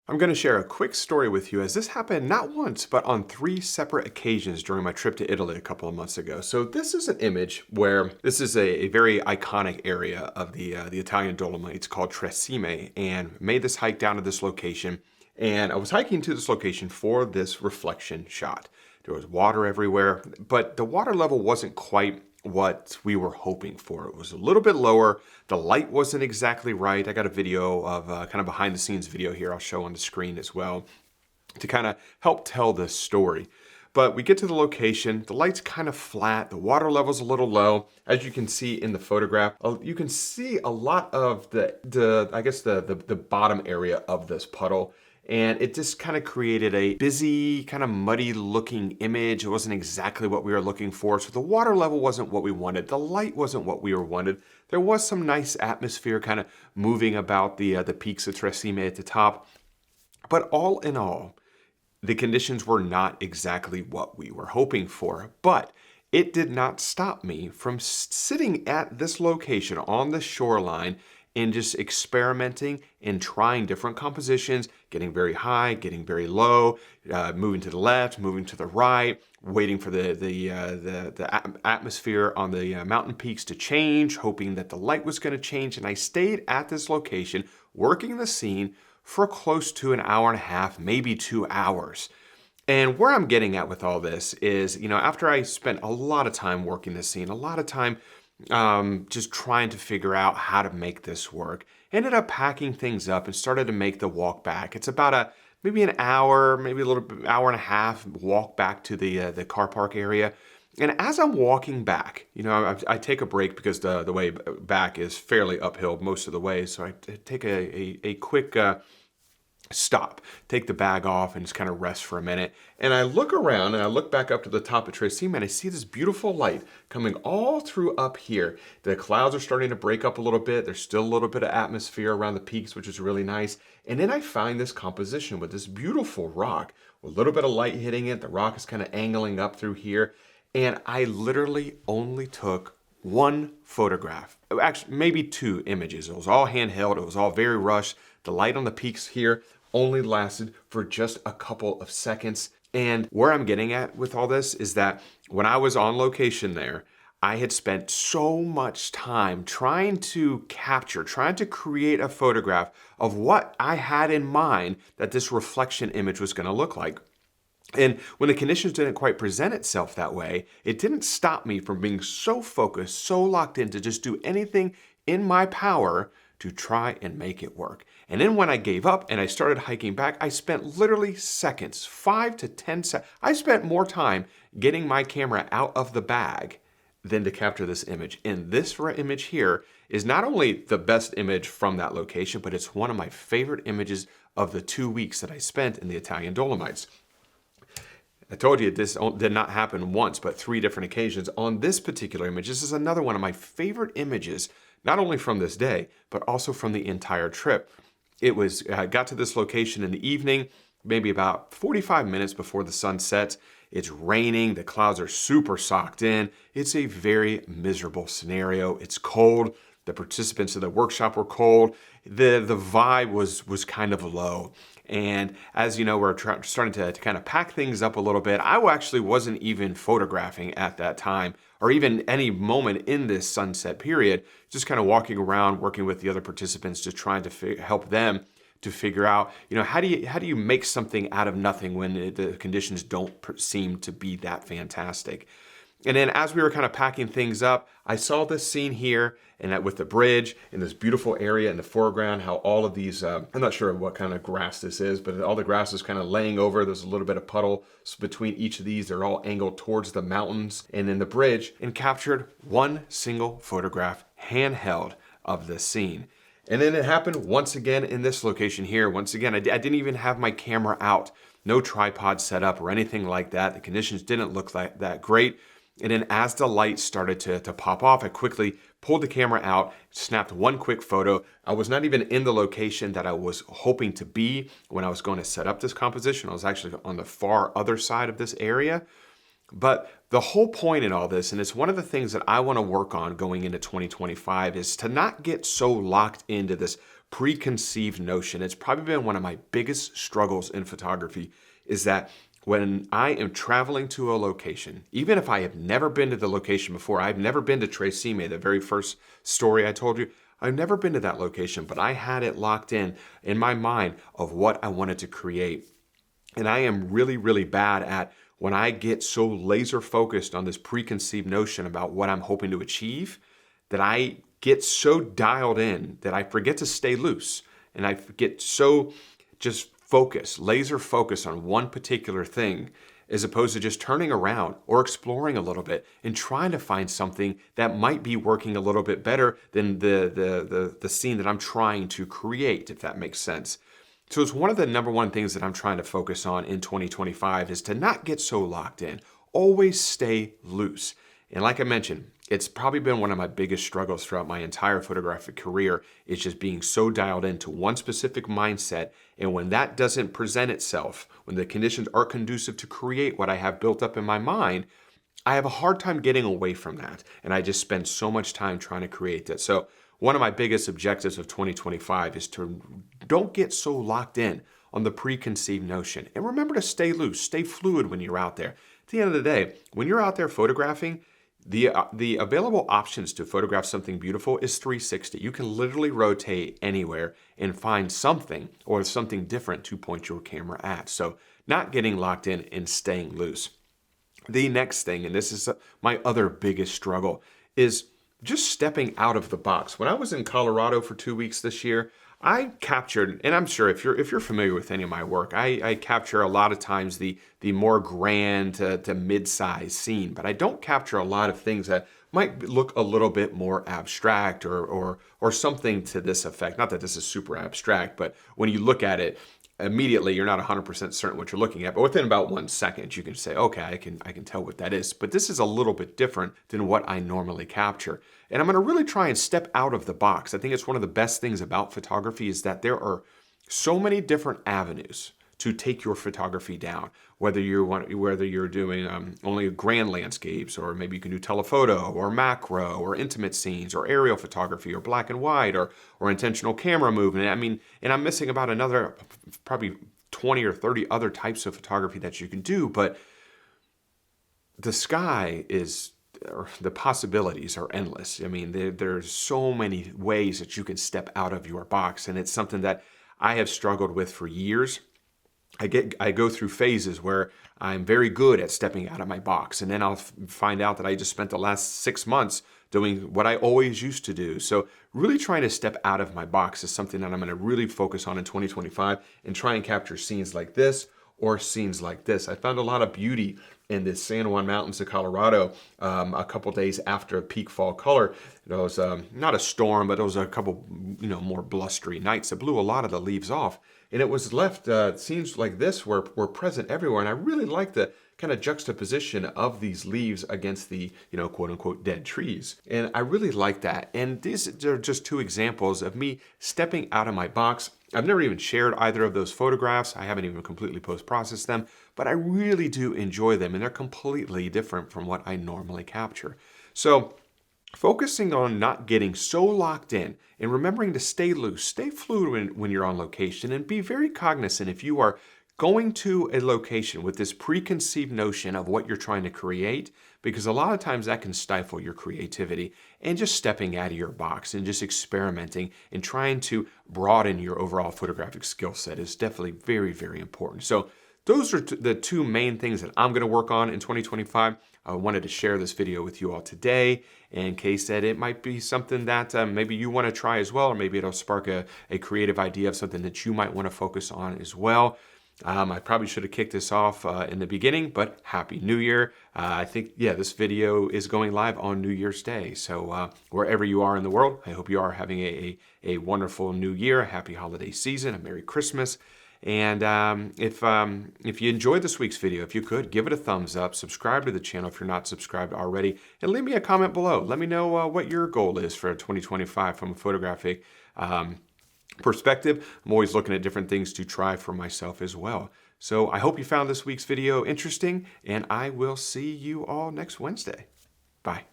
I'm going to share a quick story with you as this happened not once, but on three separate occasions during my trip to Italy a couple of months ago. So this is an image where this is a very iconic area of the Italian Dolomites called Tresime, and made this hike down to this location. And I was hiking to this location for this reflection shot. There was water everywhere, but the water level wasn't quite what we were hoping for. It was a little bit lower. The light wasn't exactly right. I got a video of kind of behind the scenes video here I'll show on the screen as well to kind of help tell this story. But we get to the location, the light's kind of flat, the water level's a little low. As you can see in the photograph, you can see a lot of the bottom area of this puddle. And it just kind of created a busy, kind of muddy looking image. It wasn't exactly what we were looking for. So the water level wasn't what we wanted. The light wasn't what we were wanted. There was some nice atmosphere kind of moving about the peaks of Tresime at the top. But all in all, the conditions were not exactly what we were hoping for. But it did not stop me from sitting at this location on the shoreline and just experimenting and trying different compositions, getting very high, getting very low, moving to the left, moving to the right, waiting for the atmosphere on the mountain peaks to change, hoping that the light was going to change. And I stayed at this location, working the scene for close to an hour and a half, maybe 2 hours. And where I'm getting at with all this is, after I spent a lot of time working this scene, a lot of time just trying to figure out how to make this work. Ended up packing things up and started to make the walk back. It's about maybe an hour, maybe a little bit, hour and a half walk back to the car park area. And as I'm walking back, I take a break because the way back is fairly uphill most of the way. So I take a quick stop, take the bag off and just kind of rest for a minute. And I look around and I look back up to the top of Tresime and I see this beautiful light coming all through up here. The clouds are starting to break up a little bit. There's still a little bit of atmosphere around the peaks, which is really nice. And then I find this composition with this beautiful rock, with a little bit of light hitting it. The rock is kind of angling up through here. And I literally only took one photograph, actually maybe two images. It was all handheld. It was all very rushed. The light on the peaks here only lasted for just a couple of seconds. And where I'm getting at with all this is that when I was on location there, I had spent so much time trying to capture, trying to create a photograph of what I had in mind that this reflection image was going to look like. And when the conditions didn't quite present itself that way, it didn't stop me from being so focused, so locked in to just do anything in my power to try and make it work. And then when I gave up and I started hiking back, I spent literally seconds, 5 to 10 seconds. I spent more time getting my camera out of the bag than to capture this image. And this image here is not only the best image from that location, but it's one of my favorite images of the 2 weeks that I spent in the Italian Dolomites. I told you this did not happen once, but 3 different occasions. On this particular image, this is another one of my favorite images, not only from this day, but also from the entire trip. It was, I got to this location in the evening, maybe about 45 minutes before the sun sets. It's raining, the clouds are super socked in. It's a very miserable scenario. It's cold. The participants of the workshop were cold. The vibe was kind of low. And as you know, we're starting to kind of pack things up a little bit. I actually wasn't even photographing at that time, or even any moment in this sunset period, just kind of walking around, working with the other participants, just trying to help them to figure out, how do you make something out of nothing when the conditions don't seem to be that fantastic. And then as we were kind of packing things up, I saw this scene here and that with the bridge and this beautiful area in the foreground, how all of these, I'm not sure what kind of grass this is, but all the grass is kind of laying over. There's a little bit of puddle between each of these. They're all angled towards the mountains and then the bridge, and captured one single photograph handheld of this scene. And then it happened once again in this location here. Once again, I didn't even have my camera out, no tripod set up or anything like that. The conditions didn't look like that great. And then as the light started to pop off, I quickly pulled the camera out, snapped one quick photo. I was not even in the location that I was hoping to be when I was going to set up this composition. I was actually on the far other side of this area. But the whole point in all this, and it's one of the things that I want to work on going into 2025, is to not get so locked into this preconceived notion. It's probably been one of my biggest struggles in photography, is that when I am traveling to a location, even if I have never been to the location before, I've never been to Tresemme, the very first story I told you, I've never been to that location, but I had it locked in my mind of what I wanted to create. And I am really, really bad at when I get so laser focused on this preconceived notion about what I'm hoping to achieve, that I get so dialed in that I forget to stay loose. And I get so just focused, laser focused on one particular thing, as opposed to just turning around or exploring a little bit and trying to find something that might be working a little bit better than the scene that I'm trying to create, if that makes sense. So it's one of the number one things that I'm trying to focus on in 2025 is to not get so locked in. Always stay loose. And like I mentioned, it's probably been one of my biggest struggles throughout my entire photographic career, is just being so dialed into one specific mindset. And when that doesn't present itself, when the conditions aren't conducive to create what I have built up in my mind, I have a hard time getting away from that. And I just spend so much time trying to create that. So one of my biggest objectives of 2025 is to don't get so locked in on the preconceived notion. And remember to stay loose, stay fluid when you're out there. At the end of the day, when you're out there photographing, the available options to photograph something beautiful is 360. You can literally rotate anywhere and find something or something different to point your camera at. So not getting locked in and staying loose. The next thing, and this is my other biggest struggle, is just stepping out of the box. When I was in Colorado for 2 weeks this year, I captured, and I'm sure if you're familiar with any of my work, I capture a lot of times the more grand to mid-size scene, but I don't capture a lot of things that might look a little bit more abstract or something to this effect. Not that this is super abstract, but when you look at it, immediately you're not 100% certain what you're looking at, but within about 1 second you can say, okay, I can tell what that is. But this is a little bit different than what I normally capture. And I'm going to really try and step out of the box. I think it's one of the best things about photography is that there are so many different avenues to take your photography down. Whether you're doing only grand landscapes, or maybe you can do telephoto or macro or intimate scenes or aerial photography or black and white or intentional camera movement. I mean, and I'm missing about another probably 20 or 30 other types of photography that you can do, but the sky is, or the possibilities are endless. I mean, there's so many ways that you can step out of your box, and it's something that I have struggled with for years. I go through phases where I'm very good at stepping out of my box, and then I'll find out that I just spent the last 6 months doing what I always used to do. So really trying to step out of my box is something that I'm going to really focus on in 2025 and try and capture scenes like this or scenes like this. I found a lot of beauty in the San Juan Mountains of Colorado a couple days after peak fall color. It was not a storm, but it was a couple more blustery nights that blew a lot of the leaves off. And it was left, scenes like this were present everywhere. And I really like the kind of juxtaposition of these leaves against the, quote unquote, dead trees. And I really like that. And these are just two examples of me stepping out of my box. I've never even shared either of those photographs. I haven't even completely post-processed them, but I really do enjoy them. And they're completely different from what I normally capture. So focusing on not getting so locked in and remembering to stay loose, stay fluid when you're on location, and be very cognizant if you are going to a location with this preconceived notion of what you're trying to create, because a lot of times that can stifle your creativity, and just stepping out of your box and just experimenting and trying to broaden your overall photographic skill set is definitely very, very important. So those are the two main things that I'm going to work on in 2025. I wanted to share this video with you all today in case that it might be something that maybe you want to try as well, or maybe it'll spark a creative idea of something that you might want to focus on as well. I probably should have kicked this off in the beginning, but Happy New Year. I think, this video is going live on New Year's Day. So wherever you are in the world, I hope you are having a wonderful New Year, a happy holiday season, a Merry Christmas. And if you enjoyed this week's video, if you could, give it a thumbs up, subscribe to the channel if you're not subscribed already, and leave me a comment below. Let me know what your goal is for 2025 from a photographic perspective. I'm always looking at different things to try for myself as well. So I hope you found this week's video interesting, and I will see you all next Wednesday. Bye.